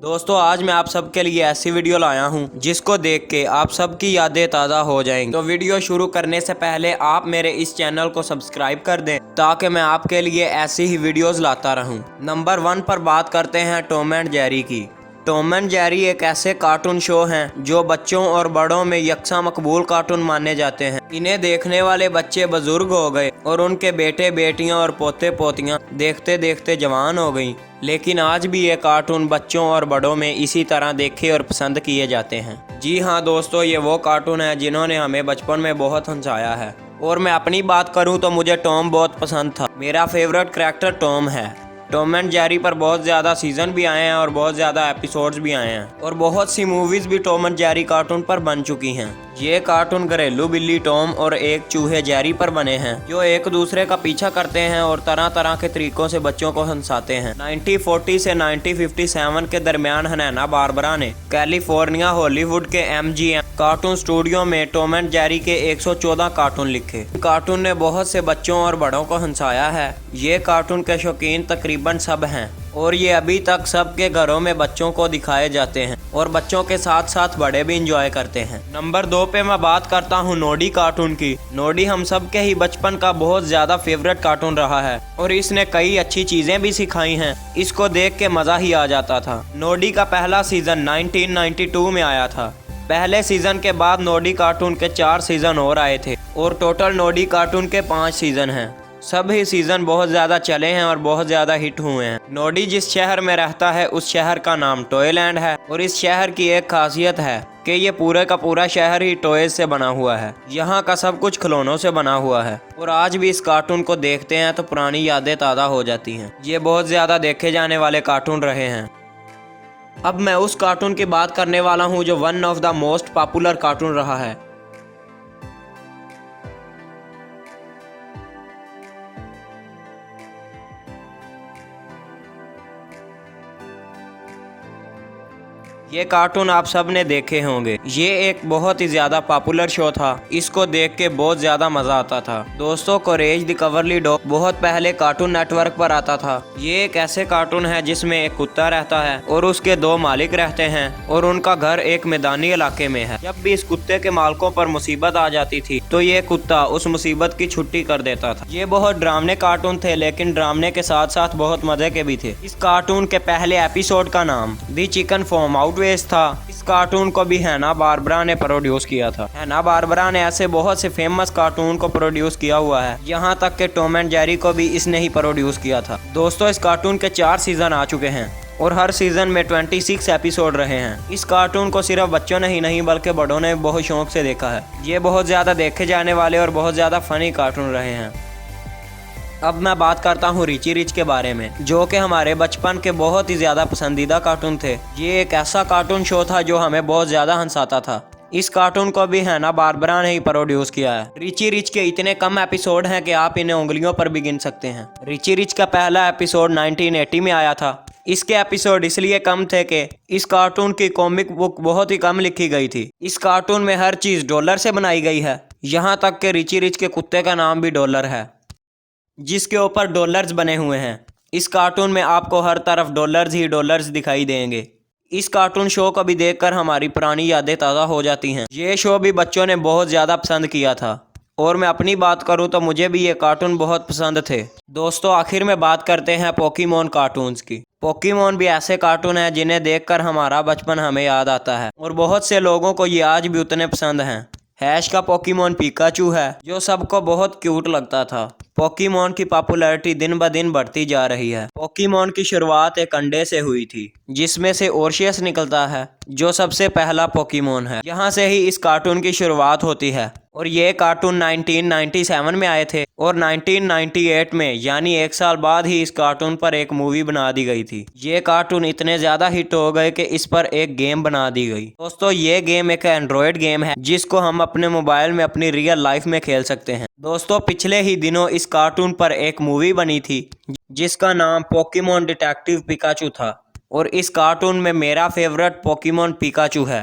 दोस्तों आज मैं आप सबके लिए ऐसी वीडियो लाया हूं जिसको देख के आप सबकी यादें ताज़ा हो जाएंगी। तो वीडियो शुरू करने से पहले आप मेरे इस चैनल को सब्सक्राइब कर दें ताकि मैं आपके लिए ऐसी ही वीडियोस लाता रहूं। नंबर 1 पर बात करते हैं टॉम एंड जेरी की। टॉम एंड जेरी एक ऐसे कार्टून शो हैं जो बच्चों और बड़ों में यकसा मकबूल कार्टून माने जाते हैं। इन्हें देखने वाले बच्चे बुजुर्ग हो गए और उनके बेटे बेटियां और पोते पोतियां देखते देखते जवान हो गईं। लेकिन आज भी ये कार्टून बच्चों और बड़ों में इसी तरह देखे और पसंद किए जाते हैं। जी हाँ दोस्तों, ये वो कार्टून है जिन्होंने हमें बचपन में बहुत हंसाया है। और मैं अपनी बात करूँ तो मुझे टॉम बहुत पसंद था। मेरा फेवरेट कैरेक्टर टॉम है। टॉम एंड जेरी पर बहुत ज़्यादा सीज़न भी आए हैं और बहुत ज़्यादा एपिसोड्स भी आए हैं और बहुत सी मूवीज़ भी टॉम एंड जेरी कार्टून पर बन चुकी हैं। ये कार्टून घरेलू बिल्ली टॉम और एक चूहे जेरी पर बने हैं जो एक दूसरे का पीछा करते हैं और तरह तरह के तरीकों से बच्चों को हंसाते हैं। 1940 से 1957 के दरमियान हैना बारबरा ने कैलिफोर्निया हॉलीवुड के MGM कार्टून स्टूडियो में टॉम एंड जेरी के 114 कार्टून लिखे। कार्टून ने बहुत से बच्चों और बड़ों को हंसाया है। ये कार्टून के शौकीन तकरीबन सब हैं और ये अभी तक सबके घरों में बच्चों को दिखाए जाते हैं और बच्चों के साथ साथ बड़े भी इंजॉय करते हैं। नंबर 2 पे मैं बात करता हूँ नोडी कार्टून की। नोडी हम सब के ही बचपन का बहुत ज़्यादा फेवरेट कार्टून रहा है और इसने कई अच्छी चीज़ें भी सिखाई हैं। इसको देख के मज़ा ही आ जाता था। नोडी का पहला सीज़न 1992 में आया था। पहले सीज़न के बाद नोडी कार्टून के 4 सीज़न और आए थे और टोटल नोडी कार्टून के 5 सीज़न हैं। सभी सीज़न बहुत ज़्यादा चले हैं और बहुत ज़्यादा हिट हुए हैं। नोडी जिस शहर में रहता है उस शहर का नाम टॉयलैंड है और इस शहर की एक खासियत है कि ये पूरे का पूरा शहर ही टॉयज से बना हुआ है। यहाँ का सब कुछ खिलौनों से बना हुआ है और आज भी इस कार्टून को देखते हैं तो पुरानी यादें ताज़ा हो जाती हैं। ये बहुत ज़्यादा देखे जाने वाले कार्टून रहे हैं। अब मैं उस कार्टून की बात करने वाला हूँ जो one of the most popular cartoon रहा है। ये कार्टून आप सब ने देखे होंगे। ये एक बहुत ही ज़्यादा पॉपुलर शो था। इसको देख के बहुत ज़्यादा मज़ा आता था। दोस्तों, कोरेज द कवरली डॉग बहुत पहले कार्टून नेटवर्क पर आता था। ये एक ऐसे कार्टून है जिसमें एक कुत्ता रहता है और उसके 2 मालिक रहते हैं और उनका घर एक मैदानी इलाके में है। जब भी इस कुत्ते के मालिकों पर मुसीबत आ जाती थी तो ये कुत्ता उस मुसीबत की छुट्टी कर देता था। ये बहुत डरावने कार्टून थे लेकिन डरावने के साथ साथ बहुत मज़े के भी थे। इस कार्टून के पहले एपिसोड का नाम दी चिकन फॉर्म आउट था। इस कार्टून को भी हैना बारबरा ने प्रोड्यूस किया था। हैना बारबरा ने ऐसे बहुत से फेमस कार्टून को प्रोड्यूस किया हुआ है, यहाँ तक कि टॉम एंड जेरी को भी इसने ही प्रोड्यूस किया था। दोस्तों, इस कार्टून के 4 सीजन आ चुके हैं और हर सीजन में 26 एपिसोड रहे हैं। इस कार्टून को सिर्फ बच्चों ने ही नहीं बल्कि बड़ों ने बहुत शौक से देखा है। ये बहुत ज़्यादा देखे जाने वाले और बहुत ज़्यादा फनी कार्टून रहे हैं। अब मैं बात करता हूँ रिची रिच के बारे में, जो कि हमारे बचपन के बहुत ही ज़्यादा पसंदीदा कार्टून थे। ये एक ऐसा कार्टून शो था जो हमें बहुत ज़्यादा हंसाता था। इस कार्टून को भी हैना बारबरा ने ही प्रोड्यूस किया है। रिची रिच के इतने कम एपिसोड हैं कि आप इन्हें उंगलियों पर भी गिन सकते हैं। रिची रिच का पहला एपिसोड 1980 में आया था। इसके एपिसोड इसलिए कम थे कि इस कार्टून की कॉमिक बुक बहुत ही कम लिखी गई थी। इस कार्टून में हर चीज़ डॉलर से बनाई गई है, यहाँ तक कि रिची रिच के कुत्ते का नाम भी डॉलर है जिसके ऊपर डॉलर्स बने हुए हैं। इस कार्टून में आपको हर तरफ डॉलर्स ही डॉलर्स दिखाई देंगे। इस कार्टून शो को भी देखकर हमारी पुरानी यादें ताज़ा हो जाती हैं। ये शो भी बच्चों ने बहुत ज़्यादा पसंद किया था और मैं अपनी बात करूं तो मुझे भी ये कार्टून बहुत पसंद थे। दोस्तों, आखिर में बात करते हैं पोकेमॉन कार्टून्स की। पोकेमॉन भी ऐसे कार्टून हैं जिन्हें देखकर हमारा बचपन हमें याद आता है और बहुत से लोगों को ये आज भी उतने पसंद हैं। हैश का पोकेमॉन पिकाचू है जो सबको बहुत क्यूट लगता था। पोकेमॉन की पॉपुलैरिटी दिन ब दिन बढ़ती जा रही है। पोकेमॉन की शुरुआत एक अंडे से हुई थी जिसमें से ओर्शियस निकलता है जो सबसे पहला पोकेमॉन है। यहाँ से ही इस कार्टून की शुरुआत होती है और ये कार्टून 1997 में आए थे और 1998 में यानी 1 साल बाद ही इस कार्टून पर एक मूवी बना दी गई थी। ये कार्टून इतने ज़्यादा हिट हो गए कि इस पर एक गेम बना दी गई। दोस्तों, ये गेम एक एंड्रॉयड गेम है जिसको हम अपने मोबाइल में अपनी रियल लाइफ में खेल सकते हैं। दोस्तों, पिछले ही दिनों इस कार्टून पर एक मूवी बनी थी जिसका नाम पोकेमॉन डिटेक्टिव पिकाचू था और इस कार्टून में मेरा फेवरेट पोकेमॉन पिकाचू है।